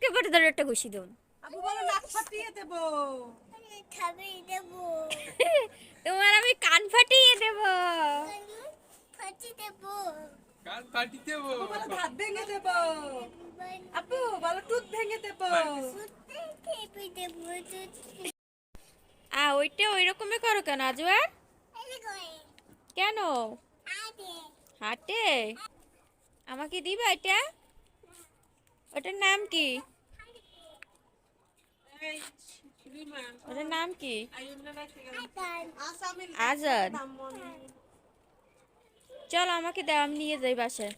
একেবারে ধরে একটা ঘুষি দেব। আবু বলো নাক ফাটিয়ে দেব। তোমার আমি কান ফাটিয়ে দেব। কান ফাটি দেব। আবু বলো দাঁত ভেঙে দেব। আপু বলো টুথ ভেঙে দেব। ওইটা ওই রকমই করো কেন আজওয়ার? কেন হাটে? আমাকে দিবা এটা? ওটার নাম কি? এই লিমা ওটার নাম কি? আইনা রাখতে গেল আসামি আজাদ। নাম মনে চল আমাকে দাও, আমি নিয়ে যাই বাসায়।